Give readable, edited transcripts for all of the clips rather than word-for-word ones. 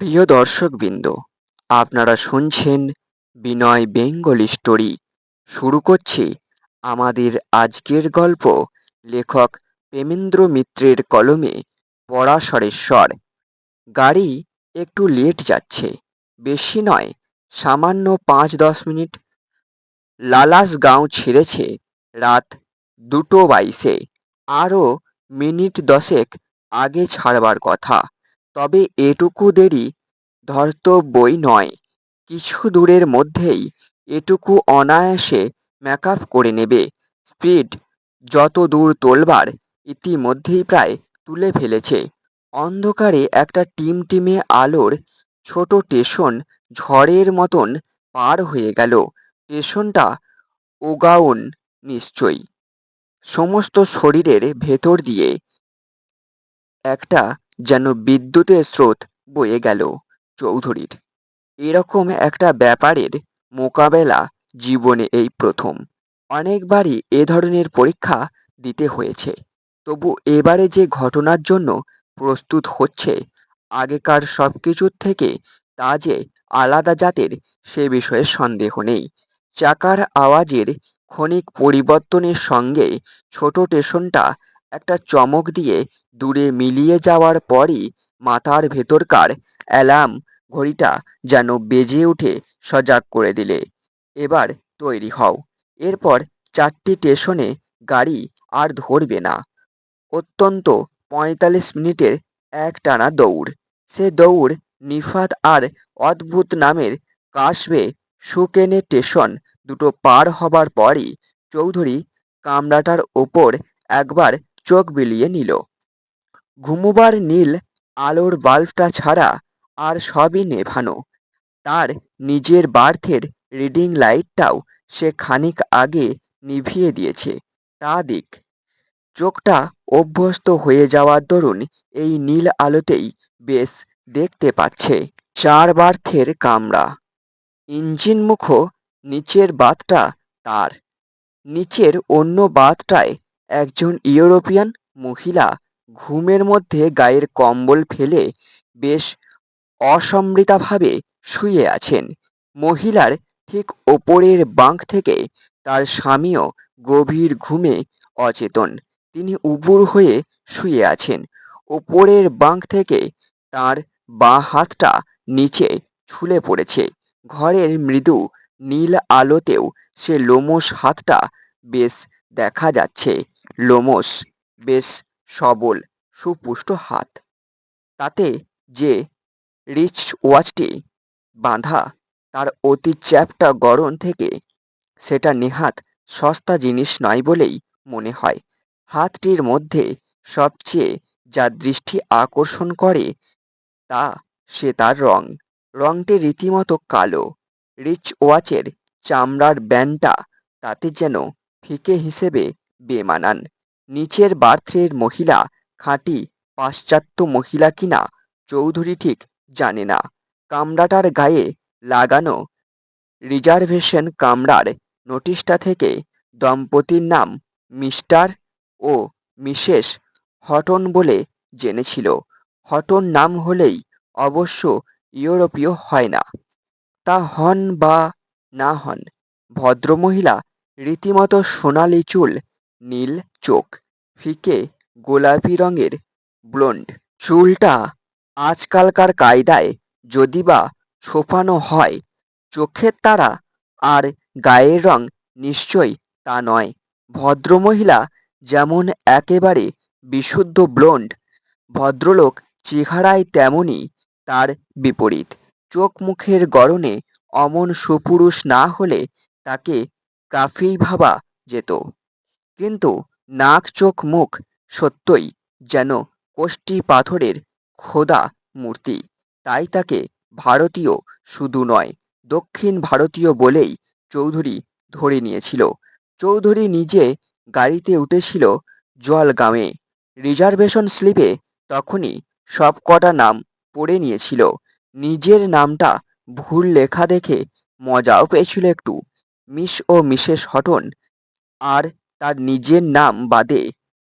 প্রিয় দর্শকবৃন্দ, আপনারা শুনছেন বিনয় বেঙ্গলি স্টোরি। শুরু করছি আমাদের আজকের গল্প। লেখক প্রেমেন্দ্র মিত্রের কলমে পরাশরের স্বর। গাড়ি একটু লেট যাচ্ছে, বেশি নয়, সামান্য 5-10 মিনিট। লালাসগাঁও ছেড়েছে রাত 2:22-এ। আরও মিনিট 10 আগে ছাড়বার কথা। তবে এটুকু দেরি ধর্তব্যই নয়। কিছু দূরের মধ্যেই এটুকু অনায়াসে মেকআপ করে নেবে। স্পিড যত দূর তোলবার ইতিমধ্যেই প্রায় তুলে ফেলেছে। অন্ধকারে একটা টিমটিমে আলোর ছোট স্টেশন ঝড়ের মতন পার হয়ে গেল। স্টেশনটা ওগাওন নিশ্চয়ই। সমস্ত শরীরের ভেতর দিয়ে একটা যেন বিদ্যুতের স্রোত বয়ে গেল চৌধুরীর। এরকম একটা ব্যাপারের মোকাবেলা জীবনে এই প্রথম। অনেকবারই এ ধরনের পরীক্ষা দিতে হয়েছে, তবু এবারে যে ঘটনার জন্য প্রস্তুত হচ্ছে, আগেকার সব কিছুর থেকে তা যে আলাদা জাতের সে বিষয়ে সন্দেহ নেই। চাকার আওয়াজের ক্ষণিক পরিবর্তনের সঙ্গে ছোট স্টেশনটা একটা চমক দিয়ে দূরে মিলিয়ে যাওয়ার পরই মাথার ভেতরকার অ্যালার্ম ঘড়িটা যেন বেজে উঠে সজাগ করে দিলে, এবার তৈরি হও। এরপর 4টি স্টেশনে গাড়ি আর ধরবে না। অত্যন্ত 45 মিনিটের একটানা দৌড়। সে দৌড় নিফাত আর অদ্ভুত নামের কাশবে সুকেনে স্টেশন দুটো পার হবার পরই চৌধুরী কামরাটার ওপর একবার চোখ বিলিয়ে নিল। ঘুমোবার নীল আলোর বাল্বটা ছাড়া আর সবই নেভানো। তার নিজের বার্থের রিডিং লাইটটাও সে খানিক আগে নিভিয়ে দিয়েছে। তা দিক, চোখটা অভ্যস্ত হয়ে যাওয়ার দরুন এই নীল আলোতেই বেশ দেখতে পাচ্ছে। 4 বার্থের কামরা। ইঞ্জিন মুখো নিচের বাথটা তার। নিচের অন্য বাথটায় একজন ইউরোপিয়ান মহিলা ঘুমের মধ্যে গায়ের কম্বল ফেলে বেশ অসমৃতাভাবে শুয়ে আছেন। মহিলার ঠিক ওপরের বাঁক থেকে তার স্বামীও গভীর ঘুমে অচেতন। তিনি উপুড় হয়ে শুয়ে আছেন। ওপরের বাঁক থেকে তার বাঁ হাতটা নিচে ঝুলে পড়েছে। ঘরের মৃদু নীল আলোতেও সে লোমশ হাতটা বেশ দেখা যাচ্ছে। লোমশ, বেশ সবল, সুপুষ্ট হাত। তাতে যে রিস্ট ওয়াচটি বাঁধা তার অতি চ্যাপ্টা গড়ন থেকে, সেটা নেহাত সস্তা জিনিস নয় বলেই মনে হয়। হাতটির মধ্যে সবচেয়ে যা দৃষ্টি আকর্ষণ করে তা সে তার রং। রংটি রীতিমতো কালো। রিচ ওয়াচের চামড়ার ব্যান্ডটা তাতে যেন ফিকে হিসেবে বেমানান। নিচের বার্থের মহিলা খাঁটি পাশ্চাত্য মহিলা কিনা চৌধুরী ঠিক জানে না। কামরাটার গায়ে লাগানো রিজার্ভেশন কামরার নোটিশটা থেকে দম্পতির নাম মিস্টার ও মিসেস হটন বলে জেনেছিল। হটন নাম হলেই অবশ্য ইউরোপীয় হয় না। তা হন বা না হন, ভদ্রমহিলা রীতিমতো সোনালি চুল, নীল চোখ, ফিকে গোলাপি রঙের ব্লন্ড। চুলটা আজকালকার কায়দায় যদি বা ছোপানো হয়, চোখের তারা আর গায়ের রং নিশ্চয়ই তা নয়। ভদ্রমহিলা যেমন একেবারে বিশুদ্ধ ব্লন্ড, ভদ্রলোক চেহারায় তেমনই তার বিপরীত। চোখ মুখের গড়নে অমন সুপুরুষ না হলে তাকে কাফিই ভাবা যেত, কিন্তু নাক চোখ মুখ সত্যই যেন কোষ্ঠী পাথরের খোদা মূর্তি। তাই তাকে ভারতীয় শুধু নয়, দক্ষিণ ভারতীয় বলেই চৌধুরী ধরে নিয়েছিল। চৌধুরী নিজে গাড়িতে উঠেছিল জলগাঁওয়ে। রিজার্ভেশন স্লিপে তখনই সব কটা নাম পড়ে নিয়েছিল। নিজের নামটা ভুল লেখা দেখে মজাও পেয়েছিল একটু। মিস ও মিসেস হটন আর তার নিজের নাম বাদে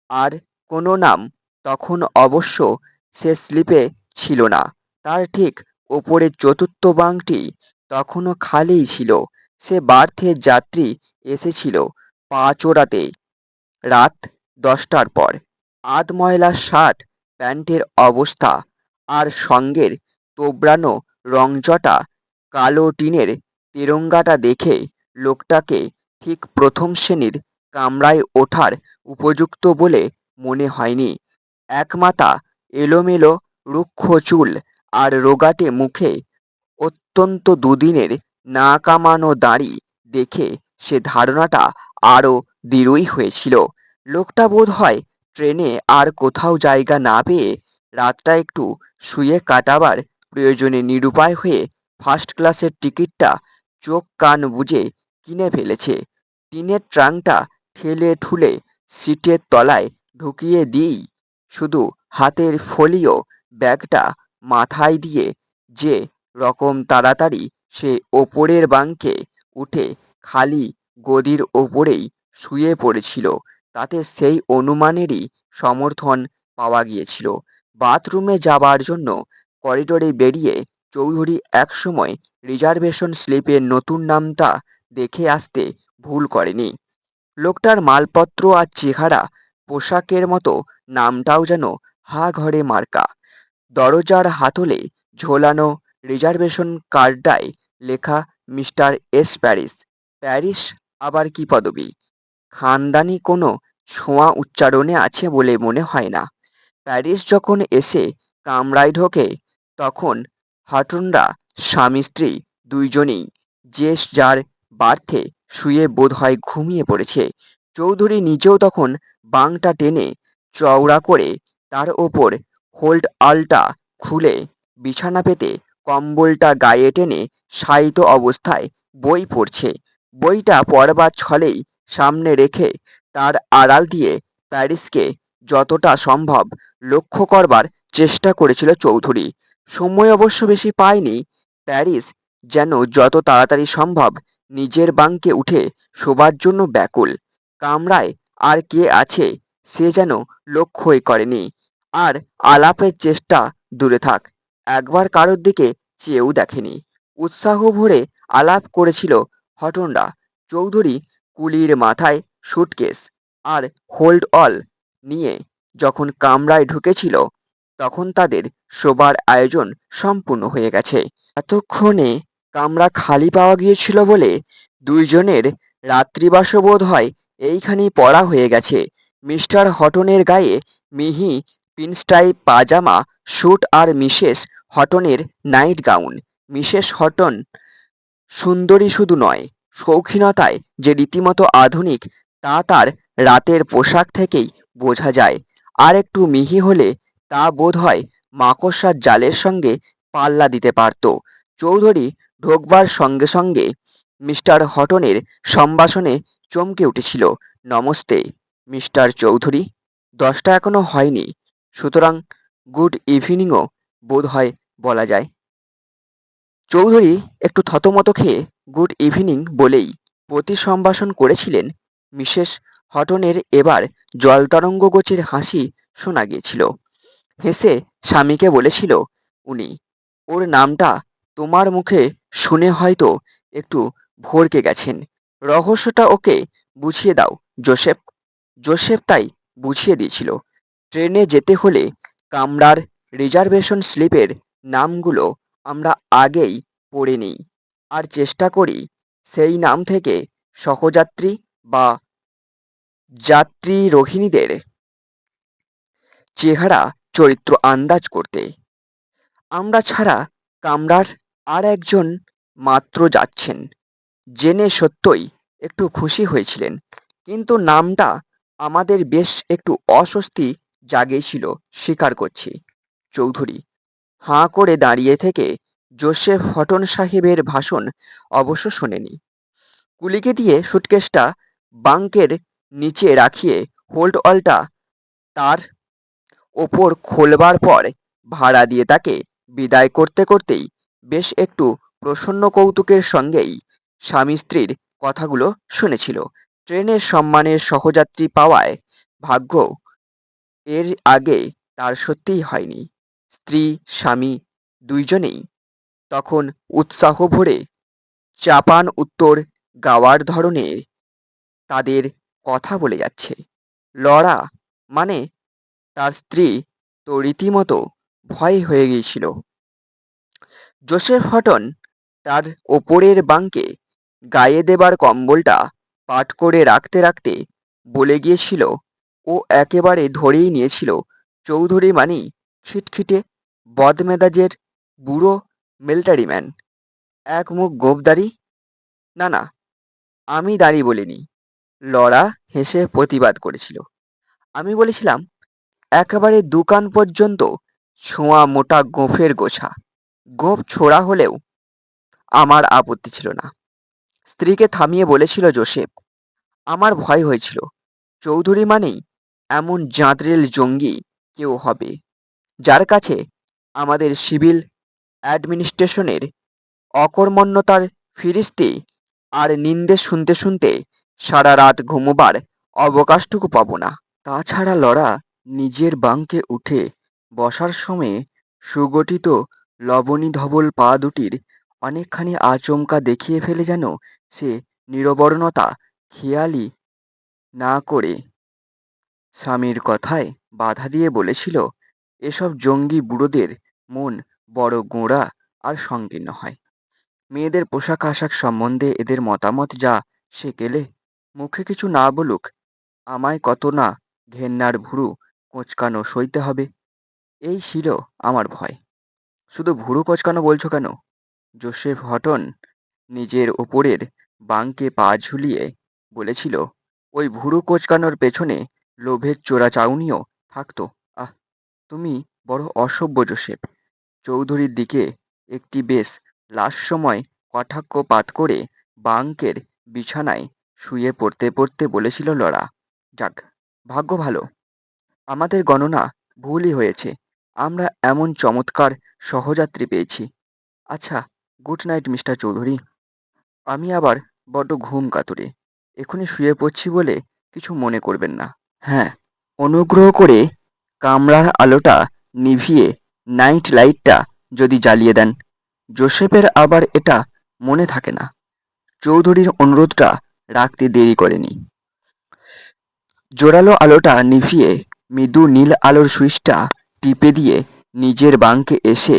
আর কোনো নাম তখন অবশ্য সে স্লিপে ছিল না। তার ঠিক ওপরের চতুর্থ বাঙ্কটি তখনও খালিই ছিল। সে বার্থের যাত্রী এসেছিল পা চোরাতে রাত 10টার পর। আধময়লা শার্ট প্যান্টের অবস্থা আর সঙ্গের তোবড়ানো রংচটা কালো টিনের তেরঙ্গাটা দেখে লোকটাকে ঠিক প্রথম শ্রেণীর কামরায় ওঠার উপযুক্ত বলে মনে হয়নি। একমাথা এলোমেলো রুক্ষ চুল আর রোগাটে মুখে অত্যন্ত দুদিনের না কামানো দাড়ি দেখে সে ধারণাটা আরও দৃঢ়ই হয়েছিল। লোকটা বোধ হয় ট্রেনে আর কোথাও জায়গা না পেয়ে রাতটা একটু শুয়ে কাটাবার প্রয়োজনে নিরুপায় হয়ে ফার্স্ট ক্লাসের টিকিটটা চোখ কান বুজে কিনে ফেলেছে। টিনের ট্রাঙ্কটা ঠেলে ঠুলে সিটের তলায় ঢুকিয়ে দিই শুধু হাতের ফোলিও ব্যাগটা মাথায় দিয়ে যে রকম তাড়াতাড়ি সে ওপরের বাঙ্কে উঠে খালি গদির ওপরেই শুয়ে পড়েছিল তাতে সেই অনুমানেরই সমর্থন পাওয়া গিয়েছিল। বাথরুমে যাবার জন্য করিডোরে বেরিয়ে চৌধুরী একসময় রিজার্ভেশন স্লিপের নতুন নামটা দেখে আসতে ভুল করেনি। লোকটার মালপত্র আর চেহারা পোশাকের মতো নামটাও যেন হা ঘরে মার্কা। দরজার হাতলে ঝোলানো রিজার্ভেশন কার্ডটায় লেখা মিস্টার এস প্যারিস। প্যারিস আবার কি পদবি? খানদানি কোনো ছোঁয়া উচ্চারণে আছে বলে মনে হয় না। প্যারিস যখন এসে কামরায় ঢোকে তখন হাটুনরা স্বামী স্ত্রী দুইজনেই যে যার বার্থে শুয়ে বোধহয় ঘুমিয়ে পড়েছে। চৌধুরী নিজেও তখন বাংটা টেনে চওড়া করে তার ওপর হোল্ড আলটা খুলে বিছানা পেতে কম্বলটা গায়ে টেনে শায়িত অবস্থায় বই পড়ছে। বইটা পড়বার ছলেই সামনে রেখে তার আড়াল দিয়ে প্যারিসকে যতটা সম্ভব লক্ষ্য করবার চেষ্টা করেছিল চৌধুরী। সময় অবশ্য বেশি পায়নি। প্যারিস যেন যত তাড়াতাড়ি সম্ভব নিজের বাঙ্কে উঠে শোবার জন্য ব্যাকুল। কামরায় আর কে আছে সে যেন লক্ষ্যই করেনি। আর আলাপের চেষ্টা দূরে থাক, একবার কারোর দিকে চেয়েও দেখেনি। উৎসাহ ভরে আলাপ করেছিল হটনরা। চৌধুরী কুলির মাথায় সুটকেস আর হোল্ড অল নিয়ে যখন কামরায় ঢুকেছিল তখন তাদের শোবার আয়োজন সম্পূর্ণ হয়ে গেছে। এতক্ষণে কামরা খালি পাওয়া গিয়েছিল বলে দুইজনের রাত্রিবাসও বোধ হয় এইখানেই পড়া হয়ে গেছে। মিস্টার হটনের গায়ে মিহি পিনস্টাইপ পাজামা স্যুট আর মিসেস হটনের নাইট গাউন। মিসেস হটন সুন্দরী শুধু নয়, শৌখিনতায় যে রীতিমতো আধুনিক তা তার রাতের পোশাক থেকেই বোঝা যায়। আর একটু মিহি হলে তা বোধ হয় মাকড়সার জালের সঙ্গে পাল্লা দিতে পারত। চৌধুরী ঢোকবার সঙ্গে সঙ্গে মিস্টার হটনের সম্ভাষণে চমকে উঠেছিল। নমস্তে মিস্টার চৌধুরী। 10টা এখনো হয়নি, সুতরাং গুড ইভিনিংও বোধ হয় বলা যায়। চৌধুরী একটু থতমত খেয়ে গুড ইভিনিং বলেই প্রতি সম্ভাষণ করেছিলেন। মিসেস হটনের এবার জলতরঙ্গ গোছের হাসি শোনা গিয়েছিল। হেসে স্বামীকে বলেছিল উনি, ওর নামটা তোমার মুখে শুনে হয়তো একটু ভড়কে গেছেন। রহস্যটা ওকে বুঝিয়ে দাও জোসেফ। জোসেফ তাই বুঝিয়ে দিয়েছিল। ট্রেনে যেতে হলে কামরার রিজার্ভেশন স্লিপের নামগুলো আমরা আগেই পড়ে নিই আর চেষ্টা করি সেই নাম থেকে সহযাত্রী বা যাত্রী রোহিণীদের চেহারা চরিত্র আন্দাজ করতে। আমরা ছাড়া কামরার আর একজন মাত্র যাচ্ছেন জেনে সত্যই একটু খুশি হয়েছিলেন, কিন্তু নামটা আমাদের বেশ একটু অস্বস্তি জাগিয়েছিল স্বীকার করছি। চৌধুরী হাঁ করে দাঁড়িয়ে থেকে জোসেফ হটন সাহেবের ভাষণ অবশ্য শোনেনি। কুলিকে দিয়ে সুটকেসটা বাঙ্কের নিচে রাখিয়ে হোল্ড অলটা তার ওপর খোলবার পর ভাড়া দিয়ে তাকে বিদায় করতে করতেই বেশ একটু প্রসন্ন কৌতুকের সঙ্গেই স্বামী স্ত্রীর কথাগুলো শুনেছিল। ট্রেনের সম্মানের সহযাত্রী পাওয়ায় ভাগ্য এর আগে তার সত্যিই হয়নি। স্ত্রী স্বামী দুইজনেই তখন উৎসাহ ভরে চাপান উত্তর গাওয়ার ধরনে তাদের কথা বলে যাচ্ছে। লরা মানে তার স্ত্রী তো রীতিমতো ভয় হয়ে গিয়েছিল। জোসেফ হটন তার ওপরের বাঙ্কে গায়ে দেবার কম্বলটা পাট করে রাখতে রাখতে বলে গিয়েছিল, ও একেবারে ধরেই নিয়েছিল চৌধুরী মানি খিটখিটে বদমেজাজের বুড়ো মিলিটারি ম্যান, এক মুখ গোঁফদাড়ি। না না, আমি দাড়ি বলিনি, লরা হেসে প্রতিবাদ করেছিল। আমি বলেছিলাম একেবারে দুকান পর্যন্ত ছোঁয়া মোটা গোঁফের গোছা। গোঁফ ছোড়া হলেও আমার আপত্তি ছিল না। স্ত্রীকে থামিয়ে বলেছিল জোসেফ, আমার ভয় হয়েছিল চৌধুরী মানেই এমন জাঁদরেল জঙ্গি কেউ হবে, যার কাছে আমাদের সিভিল অ্যাডমিনিস্ট্রেশনের অকর্মণ্যতার ফিরিস্তি আর নিন্দে শুনতে শুনতে সারা রাত ঘুমোবার অবকাশটুকু পাব না। তাছাড়া লরা নিজের বাঙ্কে উঠে বসার সময়ে সুগঠিত লবণীধবল পা দুটির অনেকখানি আচমকা দেখিয়ে ফেলে যেন সে নিরবর্ণতা খেয়ালি না করে স্বামীর কথায় বাধা দিয়ে বলেছিল, এসব জঙ্গি বুড়োদের মন বড় গোঁড়া আর সংকীর্ণ হয়। মেয়েদের পোশাক আশাক সম্বন্ধে এদের মতামত যা সে গেলে মুখে কিছু না বলুক, আমায় কত না ঘেন্নার ভুরু কোঁচকানো সইতে হবে, এই ছিল আমার ভয়। শুধু ভুরু কোঁচকানো বলছো কেন? জোসেফ হটন নিজের ওপরের বাঙ্কে পা ঝুলিয়ে বলেছিল, ওই ভুরু কোঁচকানোর পেছনে লোভের চোরাচাউনিও থাকতো। আহ, তুমি বড় অসভ্য জোসেফ। চৌধুরীর দিকে একটি বেশ লাস্যময় কটাক্ষপাত করে বাঙ্কের বিছানায় শুয়ে পড়তে পড়তে বলেছিল লরা। যাক, ভাগ্য ভালো, আমাদের গণনা ভুলই হয়েছে, আমরা এমন চমৎকার সহযাত্রী পেয়েছি। আচ্ছা, গুড নাইট মিস্টার চৌধুরী। আমি আবার বড্ড ঘুম কাতুরে, এখনই শুয়ে পড়ছি বলে কিছু মনে করবেন না। হ্যাঁ, অনুগ্রহ করে কামরার আলোটা নিভিয়ে নাইট লাইটটা যদি জ্বালিয়ে দেন। জোসেফের আবার এটা মনে থাকে না। চৌধুরীর অনুরোধটা রাখতে দেরি করেনি। জোরালো আলোটা নিভিয়ে মৃদু নীল আলোর সুইচটা টিপে দিয়ে নিজের বাঙ্কে এসে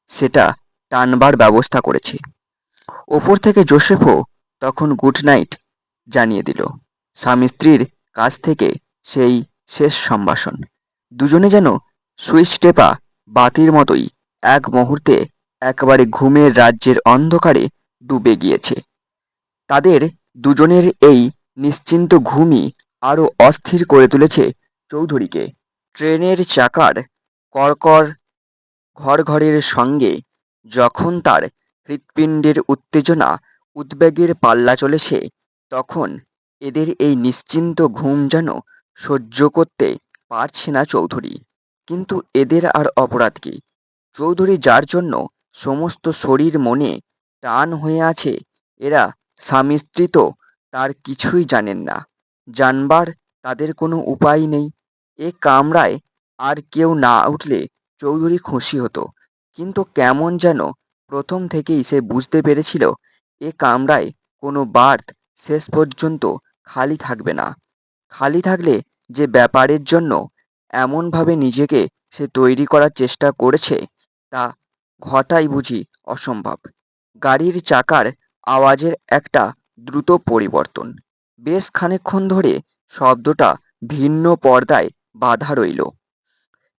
সেটা টানবার ব্যবস্থা করেছে। ওপর থেকে জোসেফও তখন গুড নাইট জানিয়ে দিল। স্বামী স্ত্রীর কাছ থেকে সেই শেষ সম্ভাষণ। দুজনে যেন সুইচ টেপা বাতির মতোই এক মুহূর্তে একেবারে ঘুমের রাজ্যের অন্ধকারে ডুবে গিয়েছে। তাদের দুজনের এই নিশ্চিন্ত ঘুমই আরো অস্থির করে তুলেছে চৌধুরীকে। ট্রেনের চাকার কড়কড় ঘড়ঘড়ের সঙ্গে যখন তার হৃৎপিণ্ডের উত্তেজনা উদ্বেগের পাল্লা চলেছে, তখন এদের এই নিশ্চিন্ত ঘুম যেন সহ্য করতে পারছে না চৌধুরী। কিন্তু এদের আর অপরাধ কি? চৌধুরী যার জন্য সমস্ত শরীর মনে টান হয়ে আছে, এরা স্বামী স্ত্রী তো তার কিছুই জানেন না, জানবার তাদের কোনো উপায় নেই। এ কামরায় আর কেউ না উঠলে চৌধুরী খুশি হতো, কিন্তু কেমন যেন প্রথম থেকেই সে বুঝতে পেরেছিল এ কামরায় কোনো বার্থ শেষ পর্যন্ত খালি থাকবে না। খালি থাকলে যে ব্যাপারের জন্য এমনভাবে নিজেকে সে তৈরি করার চেষ্টা করেছে, তা ঘটাই বুঝি অসম্ভব। গাড়ির চাকার আওয়াজের একটা দ্রুত পরিবর্তন। বেশ খানিকক্ষণ ধরে শব্দটা ভিন্ন পর্দায় বাঁধা রইল।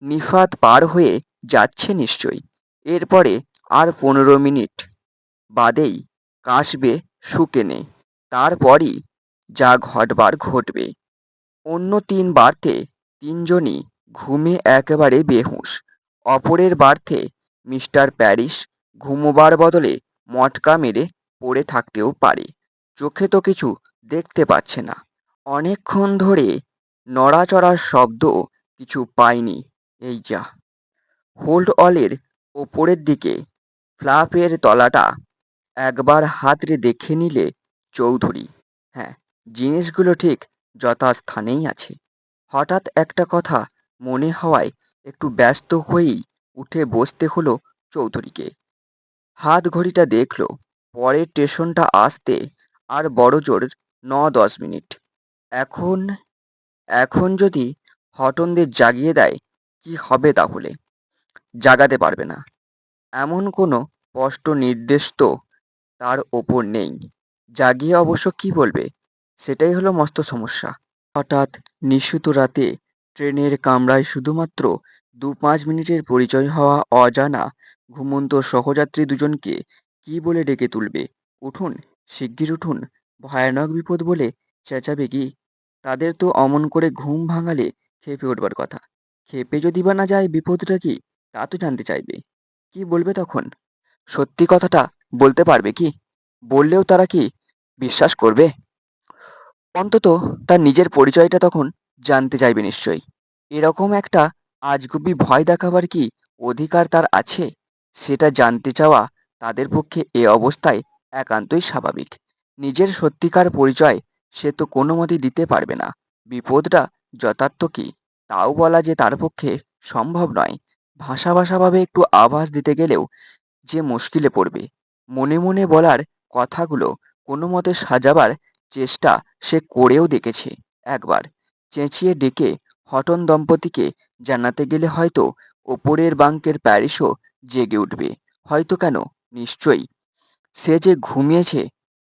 নিফাত পার হয়ে যাচ্ছে নিশ্চয়ই। এরপরে আর 15 মিনিট বাদেই কাশবে সুকেনে। তারপরই যা ঘটবার ঘটবে। অন্য 3 বার্থে তিনজনই ঘুমে একেবারে বেহুঁশ। অপরের বার্থে মিস্টার প্যারিস ঘুমোবার বদলে মটকা মেরে পড়ে থাকতেও পারে। চোখে তো কিছু দেখতে পাচ্ছে না। অনেকক্ষণ ধরে নড়াচড়ার শব্দও কিছু পায়নি। এই যা! হোল্ড অলের ওপরের দিকে ফ্ল্যাপের তলাটা একবার হাতড়ে দেখে নিলে চৌধুরী। হ্যাঁ, জিনিসগুলো ঠিক যথাস্থানেই আছে। হঠাৎ একটা কথা মনে হওয়ায় একটু ব্যস্ত হয়েই উঠে বসতে হলো চৌধুরীকে। হাত ঘড়িটা দেখল, পরের স্টেশনটা আসতে আর বড়জোর ৯-১০ মিনিট। এখন এখন যদি হটনদের জাগিয়ে দেয়, কি হবে তাহলে? জাগাতে পারবে না, এমন কোনো স্পষ্ট নির্দেশ তো তার ওপর নেই। জাগিয়ে অবশ্য কি বলবে, সেটাই হলো মস্ত সমস্যা। হঠাৎ নিশীথ রাতে ট্রেনের কামরায় শুধুমাত্র ২-৫ মিনিটের পরিচয় হওয়া অজানা ঘুমন্ত সহযাত্রী দুজনকে কি বলে ডেকে তুলবে? উঠুন, শিগগির উঠুন, ভয়ানক বিপদ বলে চেঁচাবে কি? তাদের তো অমন করে ঘুম ভাঙালে খেপে উঠবার কথা। খেপে যদি বা না যায় বিপদটা কি, তা তো জানতে চাইবে। কি বলবে তখন? সত্যি কথাটা বলতে পারবে কি? বললেও তারা কি বিশ্বাস করবে? অন্তত তার নিজের পরিচয়টা তখন জানতে চাইবে নিশ্চয়ই। এরকম একটা আজগুবি ভয় দেখাবার কি অধিকার তার আছে? সেটা জানতে চাওয়া তাদের পক্ষে এ অবস্থায় একান্তই স্বাভাবিক। নিজের সত্যিকার পরিচয় সে তো কোনো মতেই দিতে পারবে না। বিপদটা যথার্থ কি, তাও বলা যে তার পক্ষে সম্ভব নয়। ভাষা ভাষাভাবে একটু আভাস দিতে গেলেও যে মুশকিলে পড়বে। মনে মনে বলার কথাগুলো কোনো মতে সাজাবার চেষ্টা সে করেও দেখেছে একবার। চেঁচিয়ে ডেকে হটন দম্পতিকে জানাতে গেলে হয়তো ওপরের বাঙ্কের প্যারিসও জেগে উঠবে। হয়তো কেন, নিশ্চয়ই। সে যে ঘুমিয়েছে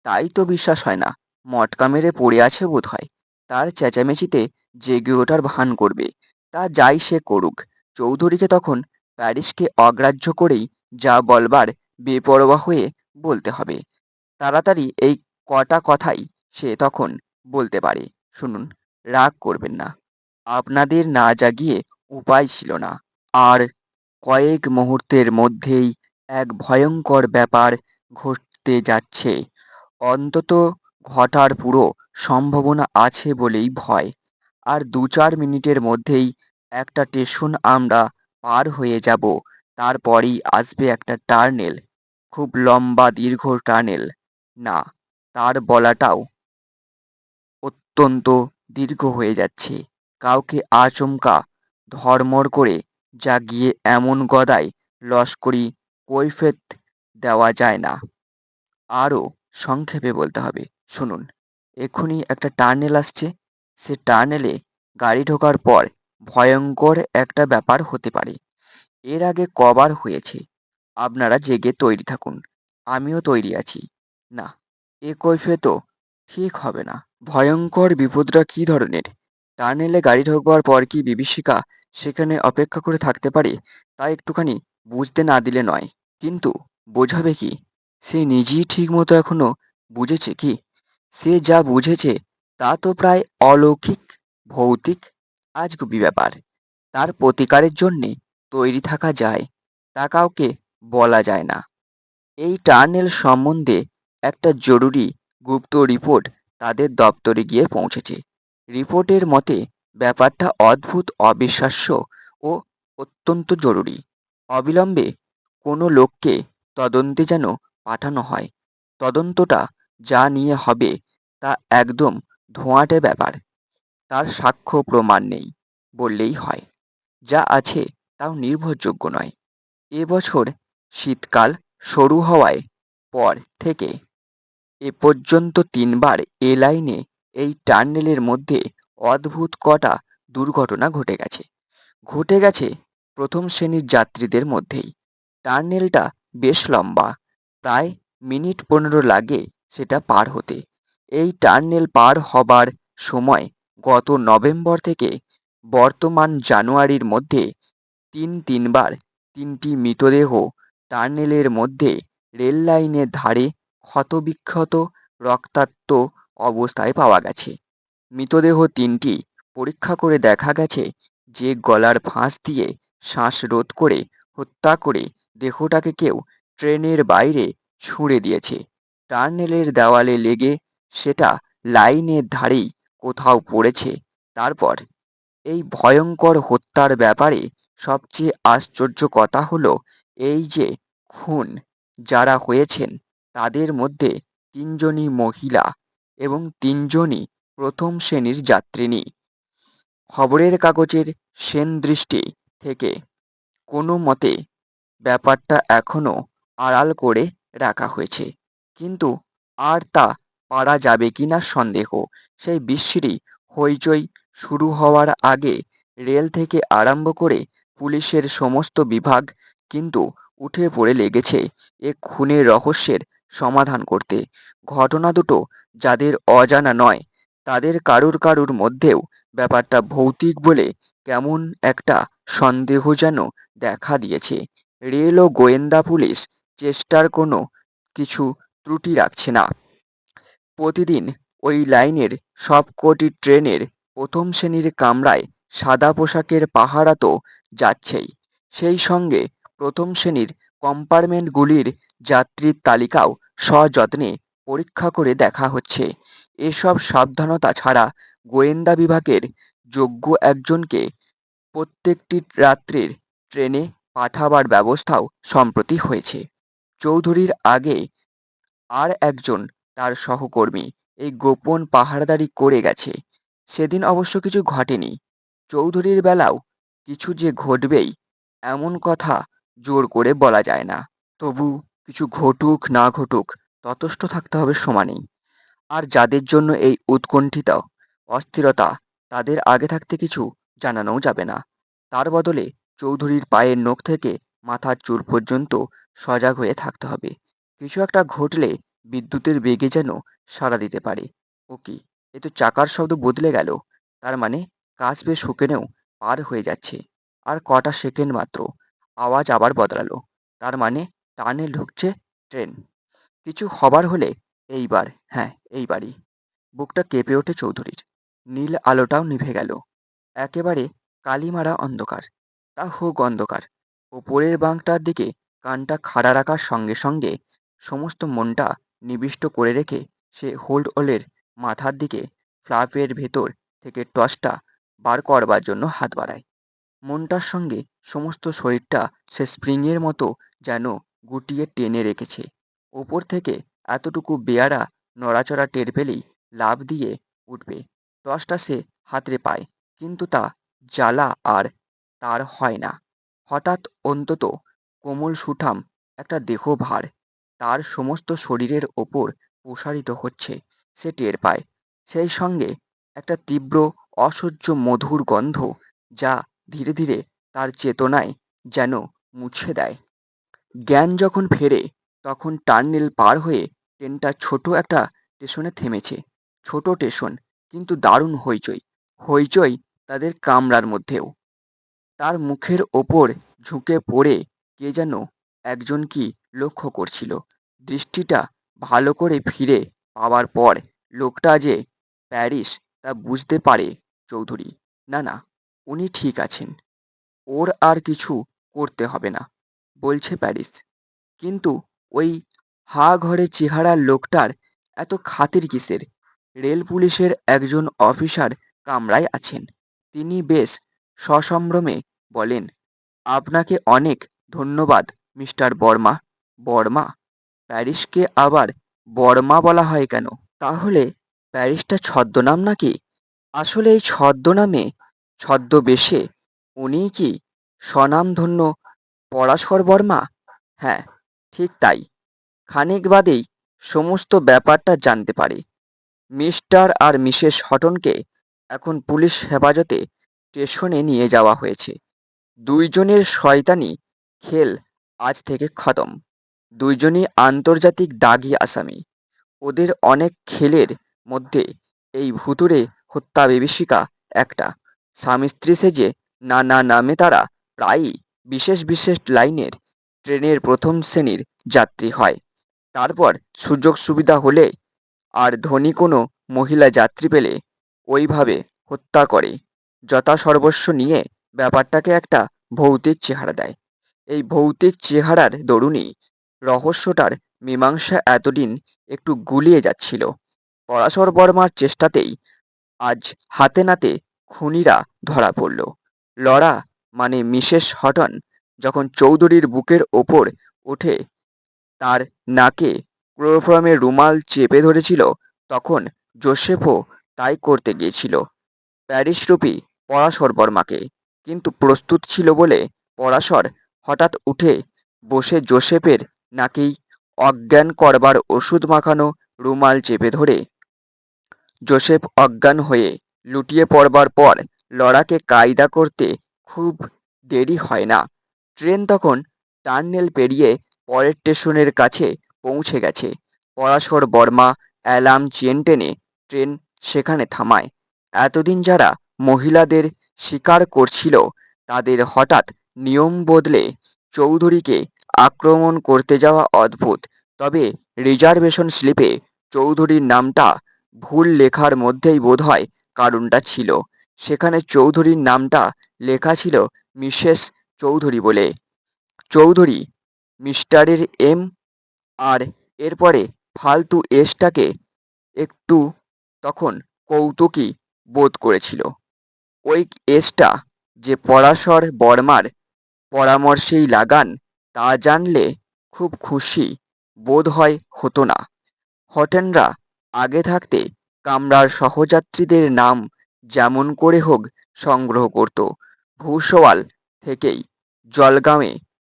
তাই তো বিশ্বাস হয় না। মটকা মেরে পড়ে আছে বোধহয়। তার চেঁচামেচিতে জেগে ওঠার ভান করবে। তা যাই সে করুক, চৌধুরীকে তখন প্যারিসকে অগ্রাহ্য করেই যা বলবার বেপরোয়া হয়ে বলতে হবে। তাড়াতাড়ি এই কটা কথাই সে তখন বলতে পারে। শুনুন, রাগ করবেন না, আপনাদের না জাগিয়ে উপায় ছিল না। আর কয়েক মুহূর্তের মধ্যেই এক ভয়ঙ্কর ব্যাপার ঘটতে যাচ্ছে। অন্তত ঘটার পুরো সম্ভাবনা আছে বলেই ভয়। আর ২-৪ মিনিটের মধ্যেই একটা স্টেশন আমরা পার হয়ে যাব। তারপরেই আসবে একটা টার্নেল, খুব লম্বা দীর্ঘ টানেল। না, তার বলাটাও অত্যন্ত দীর্ঘ হয়ে যাচ্ছে। কাউকে আচমকা ধড়মড় করে জাগিয়ে এমন গদাই লস্করি কৈফিয়ত দেওয়া যায় না। আরও সংক্ষেপে বলতে হবে। শুনুন, এক্ষুনি একটা টার্নেল আসছে। সে টার্নেলে গাড়ি ঢোকার পর ভয়ঙ্কর একটা ব্যাপার হতে পারে। এর আগে কবার হয়েছে। আপনারা জেগে তৈরি থাকুন, আমিও তৈরি আছি। না, এ কৈফিয়তও ঠিক হবে না। ভয়ঙ্কর বিপদটা কী ধরনের? টানেলে গাড়ি ঢোকবার পর কি বিভীষিকা সেখানে অপেক্ষা করে থাকতে পারে, তা একটুখানি বুঝতে না দিলে নয়। কিন্তু বোঝাবে কি? সে নিজেই ঠিকমতো এখনো বুঝেছে কি? সে যা বুঝেছে তা তো প্রায় অলৌকিক, ভৌতিক, আজগুবি ব্যাপার। তার প্রতিকারের জন্যে তৈরি থাকা যায়, তা কাউকে বলা যায় না। এই টানেল সম্বন্ধে একটা জরুরি গুপ্ত রিপোর্ট তাদের দপ্তরে গিয়ে পৌঁছেছে। রিপোর্টের মতে ব্যাপারটা অদ্ভুত, অবিশ্বাস্য ও অত্যন্ত জরুরি। অবিলম্বে কোনো লোককে তদন্তে যেন পাঠানো হয়। তদন্তটা যা নিয়ে হবে তা একদম ধোঁয়াটে ব্যাপার। তার সাক্ষ্য প্রমাণ নেই বললেই হয়। যা আছে তাও নির্ভরযোগ্য নয়। এবছর শীতকাল শুরু হওয়ায় পর থেকে এ পর্যন্ত ৩বার এ লাইনে এই টানেলের মধ্যে অদ্ভুত কটা দুর্ঘটনা ঘটে গেছে প্রথম শ্রেণীর যাত্রীদের মধ্যেই। টানেলটা বেশ লম্বা, প্রায় মিনিট ১৫ লাগে সেটা পার হতে। এই টানেল পার হবার সময় গত নভেম্বর থেকে বর্তমান জানুয়ারির মধ্যে তিনবার ৩টি মৃতদেহ টানেলের মধ্যে রেল লাইনের ধারে ক্ষতবিক্ষত, রক্তাক্ত অবস্থায় পাওয়া গেছে। মৃতদেহ ৩টি পরীক্ষা করে দেখা গেছে যে গলার ফাঁস দিয়ে শ্বাসরোধ করে হত্যা করে দেহটাকে কেউ ট্রেনের বাইরে ছুঁড়ে দিয়েছে। টানেলের দেওয়ালে লেগে সেটা লাইনের ধারেই কোথাও পড়েছে। তারপর এই ভয়ঙ্কর হত্যার ব্যাপারে সবচেয়ে আশ্চর্য কথা হলো এই যে খুন যারা হয়েছেন তাদের মধ্যে ৩জনই মহিলা এবং ৩জনই প্রথম শ্রেণীর যাত্রিনী। খবরের কাগজের সেনদৃষ্টি থেকে কোনো মতে ব্যাপারটা এখনো আড়াল করে রাখা হয়েছে, কিন্তু আর তা পারা যাবে কিনা সন্দেহ। সেই বিশ্রী হইচই শুরু হওয়ার আগে রেল থেকে আরম্ভ করে পুলিশের সমস্ত বিভাগ কিন্তু উঠে পড়ে লেগেছে এ খুনের রহস্যের সমাধান করতে। ঘটনা দুটো যাদের অজানা নয়, তাদের কারুর কারুর মধ্যেও ব্যাপারটা ভৌতিক বলে কেমন একটা সন্দেহ যেন দেখা দিয়েছে। রেল ও গোয়েন্দা পুলিশ চেষ্টার কোনো কিছু ত্রুটি রাখছে না। প্রতিদিন ওই লাইনের সবকটি ট্রেনের প্রথম শ্রেণীর কামরায় সাদা পোশাকের পাহারা তো যাচ্ছেই, সেই সঙ্গে প্রথম শ্রেণীর কম্পার্টমেন্টগুলির যাত্রীর তালিকাও সযত্নে পরীক্ষা করে দেখা হচ্ছে। এসব সাবধানতা ছাড়া গোয়েন্দা বিভাগের যোগ্য একজনকে প্রত্যেকটি রাত্রির ট্রেনে পাঠাবার ব্যবস্থাও সম্প্রতি হয়েছে। চৌধুরীর আগে আর একজন তার সহকর্মী এই গোপন পাহারাদারি করে গেছে। সেদিন অবশ্য কিছু ঘটেনি। চৌধুরীর বেলাও কিছু যে ঘটবেই এমন কথা জোর করে বলা যায় না। তবু কিছু ঘটুক না ঘটুক ততস্থ থাকতে হবে সমানেই। আর যাদের জন্য এই উৎকণ্ঠিত অস্থিরতা, তাদের আগে থাকতে কিছু জানানোও যাবে না। তার বদলে চৌধুরীর পায়ের নখ থেকে মাথার চুল পর্যন্ত সজাগ হয়ে থাকতে হবে। কিছু একটা ঘটলে বিদ্যুতের বেগে যেন সাড়া দিতে পারে। ও কি, এ তো চাকার শব্দ বদলে গেল। তার মানে কাজ বেশ শুকেনেও পার হয়ে যাচ্ছে। আর কটা সেকেন্ড মাত্র। আওয়াজ আবার বদলালো। তার মানে টানে ঢুকছে ট্রেন। কিছু হবার হলে এইবার, হ্যাঁ এইবারই। বুকটা কেঁপে ওঠে চৌধুরীর। নীল আলোটাও নিভে গেল। একেবারে কালিমারা অন্ধকার। তা হোক অন্ধকার। ওপরের বাঁকটার দিকে কানটা খাড়া রাখার সঙ্গে সঙ্গে সমস্ত মনটা নিবিষ্ট করে রেখে সে হোল্ড ওলের মাথার দিকে ফ্ল্যাপের ভেতর থেকে টর্চটা বার করবার জন্য হাত বাড়ায়। মনটার সঙ্গে সমস্ত শরীরটা সে স্প্রিংয়ের মতো যেন গুটিয়ে টেনে রেখেছে। ওপর থেকে এতটুকু বেয়ারা নড়াচড়া টের পেলেই লাফ দিয়ে উঠবে। টর্চটা সে হাতড়ে পায়, কিন্তু তা জ্বালা আর তার হয় না। হঠাৎ অন্তত কোমল সুঠাম একটা দেহভার তার সমস্ত শরীরের ওপর প্রসারিত হচ্ছে সে টের পায়। সেই সঙ্গে একটা তীব্র অসহ্য মধুর গন্ধ, যা ধীরে ধীরে তার চেতনায় যেন মুছে দেয়। জ্ঞান যখন ফেরে তখন টার্নেল পার হয়ে ট্রেনটা ছোট একটা স্টেশনে থেমেছে। ছোট স্টেশন, কিন্তু দারুণ হইচই। হইচই তাদের কামরার মধ্যেও। তার মুখের ওপর ঝুঁকে পড়ে কে যেন একজন কি লক্ষ্য করছিল। দৃষ্টিটা ভালো করে ফিরে পাওয়ার পর লোকটা যে প্যারিস তা বুঝতে পারে চৌধুরী। না না, উনি ঠিক আছেন। ওর আর কিছু করতে হবে না, বলছে প্যারিস। কিন্তু ওই হা ঘরে চেহারার লোকটার এত খাতির কিসের? রেল পুলিশের একজন অফিসার কামরায় আছেন। তিনি বেশ সসম্ভ্রমে বলেন, আপনাকে অনেক ধন্যবাদ মিস্টার বর্মা। বর্মা? প্যারিসকে আবার বর্মা বলা হয় কেন? তাহলে প্যারিসটা ছদ্মনাম নাকি? আসলে এই ছদ্মনামে, ছদ্মবেশে উনিই কি স্বনামধন্য পরাশর বর্মা? হ্যাঁ, ঠিক তাই। খানিক বাদেই সমস্ত ব্যাপারটা জানতে পারে। মিস্টার আর মিসেস হটনকে এখন পুলিশ হেফাজতে স্টেশনে নিয়ে যাওয়া হয়েছে। দুইজনের শয়তানি খেল আজ থেকে খতম। দুইজনই আন্তর্জাতিক দাগি আসামি। ওদের অনেক খেলের মধ্যে এই ভুতুড়ে হত্যা বিভীষিকা একটা। স্বামী স্ত্রী সেজে নানা নামে তারা প্রায়ই বিশেষ বিশেষ লাইনের ট্রেনের প্রথম শ্রেণীর যাত্রী হয়। তারপর সুযোগ সুবিধা হলে আর ধনী কোনো মহিলা যাত্রী পেলে ওইভাবে হত্যা করে যথাসর্বস্ব নিয়ে ব্যাপারটাকে একটা ভৌতিক চেহারা দেয়। এই ভৌতিক চেহারার দরুনই রহস্যটার মীমাংসা এতদিন একটু গুলিয়ে যাচ্ছিল। পরাশর বর্মার চেষ্টাতেই আজ হাতে নাতে খুনিরা ধরা পড়ল। লরা মানে মিসেস হটন যখন চৌধুরীর বুকের ওপর উঠে তার নাকে ক্লোরোফর্মের রুমাল চেপে ধরেছিল, তখন জোসেফও তাই করতে গিয়েছিল প্যারিসরূপী পরাশর বর্মাকে। কিন্তু প্রস্তুত ছিল বলে পরাশর হঠাৎ উঠে বসে জোসেফের নাকেই অজ্ঞান করবার ওষুধ মাখানো রুমাল চেপে ধরে জোসেফ অজ্ঞান হয়ে লুটিয়ে পড়বার পর লরাকে কায়দা করতে খুব দেরি হয় না। ট্রেন তখন টার্নেল পেরিয়ে পরের স্টেশনের কাছে পৌঁছে গেছে। পরাশর বর্মা অ্যালার্ম চেন টেনে ট্রেন সেখানে থামায়। এতদিন যারা মহিলাদের শিকার করছিল তাদের হঠাৎ নিয়ম বদলে চৌধুরীকে আক্রমণ করতে যাওয়া অদ্ভুত। তবে রিজার্ভেশন স্লিপে চৌধুরীর নামটা ভুল লেখার মধ্যেই বোধহয় কারণটা ছিল। সেখানে চৌধুরীর নামটা লেখা ছিল মিসেস চৌধুরী বলে। চৌধুরী মিস্টারের এম আর এরপরে ফালতু এসটাকে একটু তখন কৌতুকই বোধ করেছিল। ওই এসটা যে পরাশর বর্মার পরামর্শেই লাগান তা জানলে খুব খুশি বোধ হয় হতো না। হটেনরা আগে থাকতে কামরার সহযাত্রীদের নাম যেমন করে হোক সংগ্রহ করত। ভূসওয়াল থেকেই জলগাঁওয়ে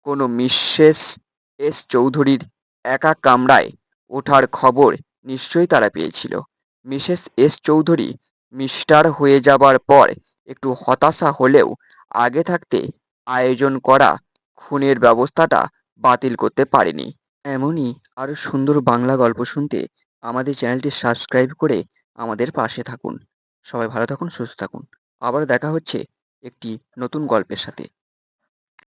কোনো মিসেস এস চৌধুরীর একা কামরায় ওঠার খবর নিশ্চয়ই তারা পেয়েছিল। মিসেস এস চৌধুরী মিস্টার হয়ে যাবার পর একটু হতাশা হলেও আগে থাকতে আয়োজন করা খুনের ব্যবস্থাটা বাতিল করতে পারেনি। এমনই আরও সুন্দর বাংলা গল্প শুনতে আমাদের চ্যানেলটি সাবস্ক্রাইব করে আমাদের পাশে থাকুন। সবাই ভালো থাকুন, সুস্থ থাকুন। আবারও দেখা হচ্ছে একটি নতুন গল্পের সাথে।